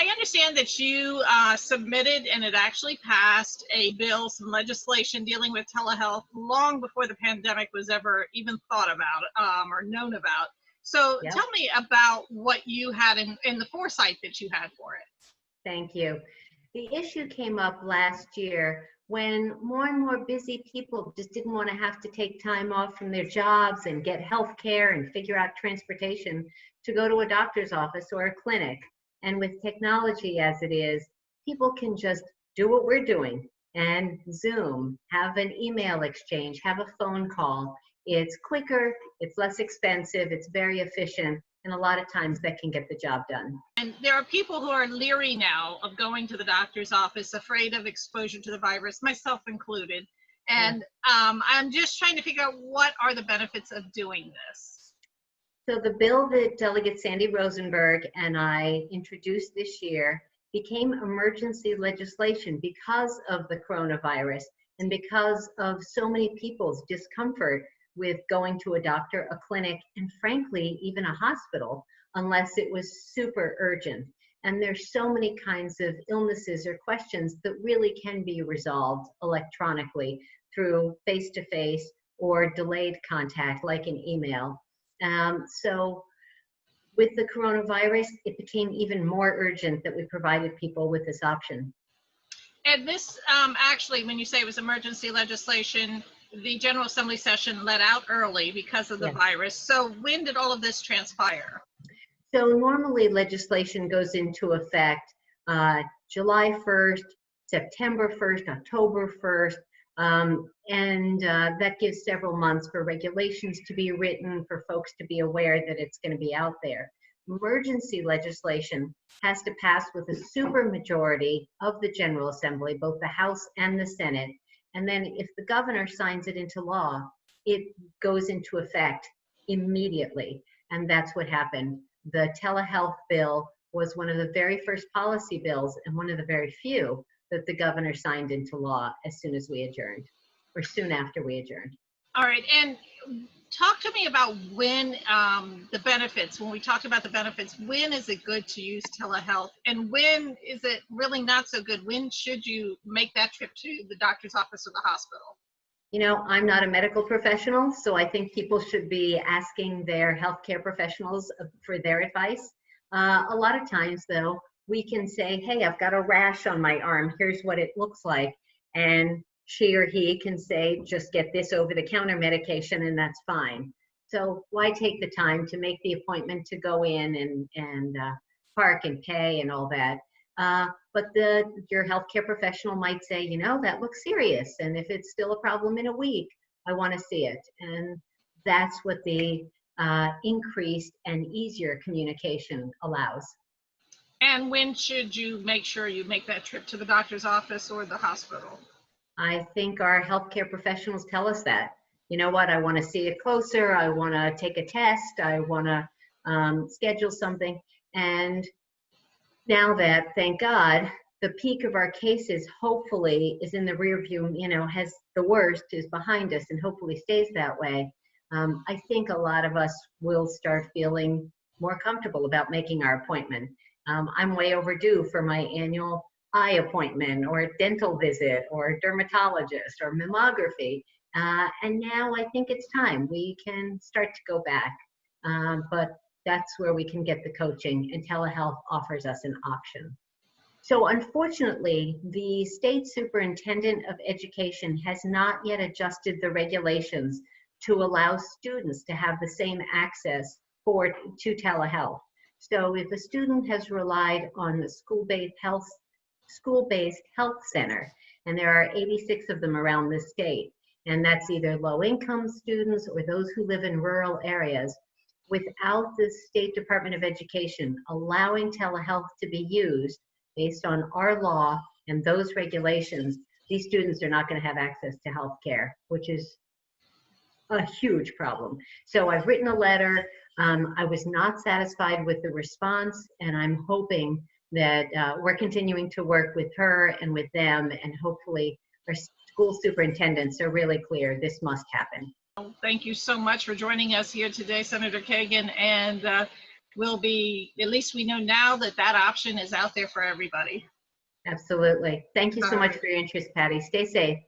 I understand that you submitted and it actually passed a bill, some legislation dealing with telehealth long before the pandemic was ever even thought about or known about. So Yep. tell me about what you had in the foresight that you had for it. Thank you. The issue came up last year when more and more busy people just didn't want to have to take time off from their jobs and get health care and figure out transportation to go to a doctor's office or a clinic. And with technology as it is, people can just do what we're doing and Zoom, have an email exchange, have a phone call. It's quicker, it's less expensive, it's very efficient, and a lot of times that can get the job done. And there are people who are leery now of going to the doctor's office, afraid of exposure to the virus, myself included. And I'm just trying to figure out what are the benefits of doing this. So the bill that Delegate Sandy Rosenberg and I introduced this year became emergency legislation because of the coronavirus and because of so many people's discomfort with going to a doctor, a clinic, and frankly, even a hospital, unless it was super urgent. And there's so many kinds of illnesses or questions that really can be resolved electronically through face-to-face or delayed contact like an email. So with the coronavirus, it became even more urgent that we provided people with this option. And this actually, when you say it was emergency legislation, the General Assembly session let out early because of the virus. So when did all of this transpire? So normally legislation goes into effect July 1st, September 1st, October 1st, and that gives several months for regulations to be written, for folks to be aware that it's going to be out there. Emergency legislation has to pass with a supermajority of the General Assembly, both the House and the Senate. And then if the governor signs it into law, it goes into effect immediately. And that's what happened. The telehealth bill was one of the very first policy bills and one of the very few that the governor signed into law as soon as we adjourned, or soon after we adjourned. All right, and talk to me about when the benefits, when we talk about the benefits, when is it good to use telehealth and when is it really not so good? When should you make that trip to the doctor's office or the hospital? You know, I'm not a medical professional, so I think people should be asking their healthcare professionals for their advice. A lot of times, though, we can say, hey, I've got a rash on my arm. Here's what it looks like. And she or he can say, just get this over-the-counter medication and that's fine. So why take the time to make the appointment to go in and park and pay and all that? But your healthcare professional might say, you know, that looks serious. And if it's still a problem in a week, I want to see it. And that's what the increased and easier communication allows. And when should you make sure you make that trip to the doctor's office or the hospital? I think our healthcare professionals tell us that. You know what, I want to see it closer. I want to take a test. I want to schedule something. And now that, thank God, the peak of our cases hopefully is in the rear view, you know, has the worst is behind us and hopefully stays that way. I think a lot of us will start feeling more comfortable about making our appointment. I'm way overdue for my annual eye appointment or dental visit or dermatologist or mammography. And now I think it's time we can start to go back. But that's where we can get the coaching, and telehealth offers us an option. So unfortunately, the state superintendent of education has not yet adjusted the regulations to allow students to have the same access to telehealth. So if a student has relied on the school-based health center, and there are 86 of them around the state, and that's either low-income students or those who live in rural areas, without the State Department of Education allowing telehealth to be used based on our law and those regulations, these students are not going to have access to health care, which is a huge problem. So I've written a letter. I was not satisfied with the response, and I'm hoping that we're continuing to work with her and with them, and hopefully our school superintendents are really clear this must happen. Thank you so much for joining us here today, Senator Kagan, and will be, at least we know now that that option is out there for everybody. Absolutely. Thank you so All much right. for your interest, Patty. Stay safe.